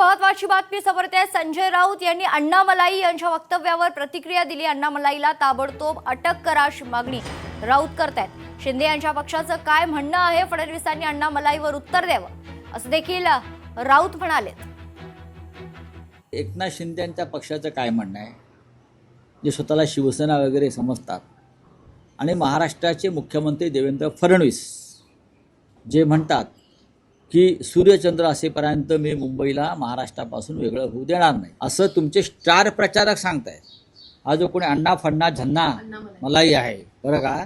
महत्वाची बातमी समोर येते। संजय राऊत यांनी अण्णामलाई यांच्या वक्तव्यावर प्रतिक्रिया दिली। अण्णामलाईला ताबडतोब अटक करा अशी मागणी राऊत करतायत। शिंदे यांच्या पक्षाचं काय म्हणणं आहे, फडणवीसांनी अण्णामलाईवर उत्तर द्यावं असं देखील राऊत म्हणाले। एकनाथ शिंदे यांच्या पक्षाचं काय म्हणणं आहे, जे स्वतःला शिवसेना वगैरे समजतात, आणि महाराष्ट्राचे मुख्यमंत्री देवेंद्र फडणवीस जे म्हणतात की सूर्यचंद्र असेपर्यंत मी मुंबईला महाराष्ट्रापासून वेगळं होऊ देणार नाही, असं तुमचे स्टार प्रचारक सांगतायत। हा जो कोणी अण्णा फण्णा झन्ना मलाही आहे, बरं का,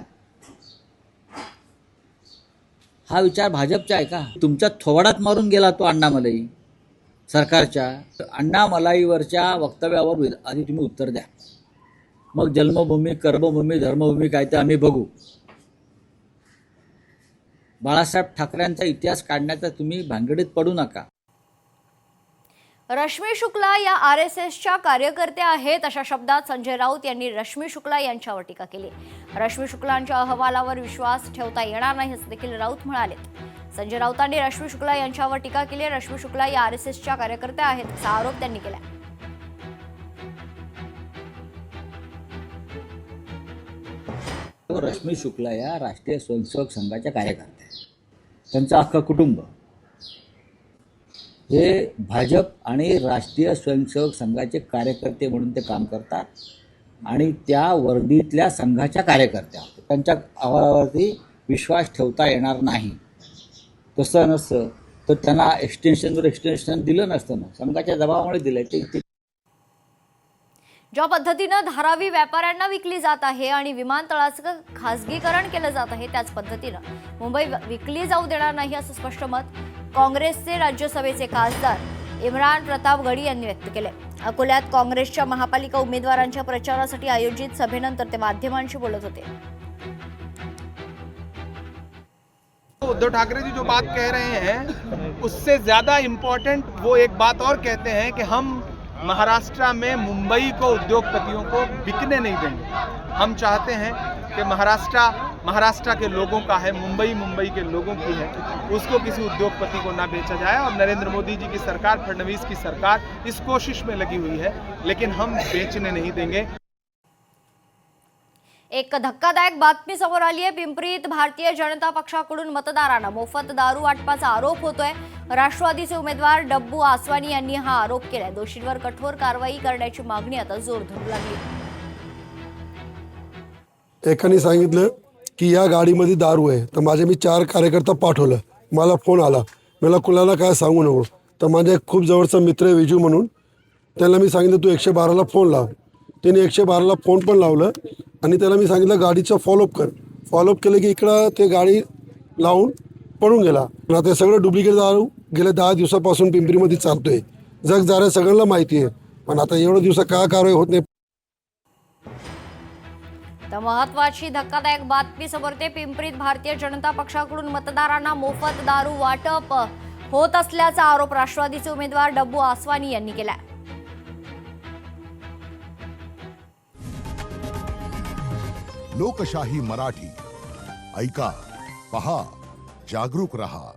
हा विचार भाजपचा आहे का? तुमच्या थोबाडात मारून गेला तो अण्णामलाई सरकारच्या। अण्णामलाईवरच्या वक्तव्यावर आधी तुम्ही उत्तर द्या, मग जन्मभूमी, कर्मभूमी, धर्मभूमी काय ते आम्ही बघू। बाळासाहेब ठाकरेंचा इतिहास काढण्याचा तुम्ही भानगडीत पडू नका। रश्मी शुक्ला या आरएसएसच्या कार्यकर्त्या आहेत अशा शब्दात संजय राऊत यांनी रश्मी शुक्ला यांच्यावर टीका केली। रश्मी शुक्लांच्या अहवालावर विश्वास ठेवता येणार नाही असं देखील राऊत म्हणाले। संजय राऊतांनी रश्मी शुक्ला यांच्यावर टीका केली। रश्मी शुक्ला या आरएसएसच्या कार्यकर्त्या आहेत असा आरोप त्यांनी केला। रश्मी शुक्ला या राष्ट्रीय स्वयंसेवक संघाच्या कार्यकर्त्या, त्यांचं अख्खं कुटुंब हे भाजप आणि राष्ट्रीय स्वयंसेवक संघाचे कार्यकर्ते म्हणून ते काम करतात, आणि त्या वर्दीतल्या संघाच्या कार्यकर्त्या, त्यांच्या अहवालावरती विश्वास ठेवता येणार नाही। तसं नसतं तर त्यांना एक्सटेन्शन दिलं नसतं ना, संघाच्या दबावामुळे दिलं ते। ज्या पद्धतीनं धारावी व्यापाऱ्यांना विकली जात आहे आणि विमानतळाचं खासगीकरण केलं जात आहे, त्याच पद्धतीनं मुंबई विकली जाऊ देणार नाही असं स्पष्ट मत काँग्रेसचे राज्यसभेचे खासदार इम्रान प्रताप गडी यांनी व्यक्त केले। अकोल्यात काँग्रेसच्या महापालिका उमेदवारांच्या प्रचारासाठी आयोजित सभेनंतर ते माध्यमांशी बोलत होते। उद्धव ठाकरे जी जो बात कह रहे हैं उससे ज्यादा इम्पोर्टेंट वो एक बात और कहते हैं कि हम महाराष्ट्र में मुंबई को उद्योगपतियों को बिकने नहीं देंगे। हम चाहते हैं कि महाराष्ट्र के लोगों का है, मुंबई के लोगों की है, उसको किसी उद्योगपति को ना बेचा जाए। और नरेंद्र मोदी जी की सरकार, फडणवीस की सरकार इस कोशिश में लगी हुई है, लेकिन हम बेचने नहीं देंगे। एक धक्कादायक बातमी समोर आली आहे। पिंपरीत भारतीय जनता पक्षाकडून मतदारांना मोफत दारू वाटपाचा आरोप होतोय। राष्ट्रवादीचे उमेदवार डब्बू आसवानी यांनी हा आरोप केलाय। दोषींवर कठोर कारवाई करण्याची मागणी आता जोर धरू लागली। एकाने सांगितलं की या गाडीमध्ये दारू आहे, तर माझे मी 4 कार्यकर्ता पाठवलं। मला फोन आला, मला कुणाला काय सांगू नको। तर माझा एक खूप जवळचा मित्र आहे विजू म्हणून, त्याला मी सांगितलं तू 112ला फोन लाव। त्याने 112ला फोन पण लावलं आणि त्याला मी सांगितलं गाडीचं फॉलोअप कर। फॉलोअप केलं की इकडं ते गाडी लावून पळून गेला। आता ते सगळं डुप्लिकेट दारू गेल्या 10 दिवसापासून पिंपरीमध्ये चालतोय। जग जाऱ्या सगळ्यांना माहिती आहे, पण आता एवढ्या दिवसा का कारवाई होत नाही। तर महत्वाची धक्कादायक बातमी समोर येते। पिंपरीत भारतीय जनता पक्षाकडून मतदारांना मोफत दारू वाटप होत असल्याचा आरोप राष्ट्रवादीचे उमेदवार डब्बू आसवानी यांनी केला। लोकशाही मराठी ऐका, पहा, जागरूक रहा।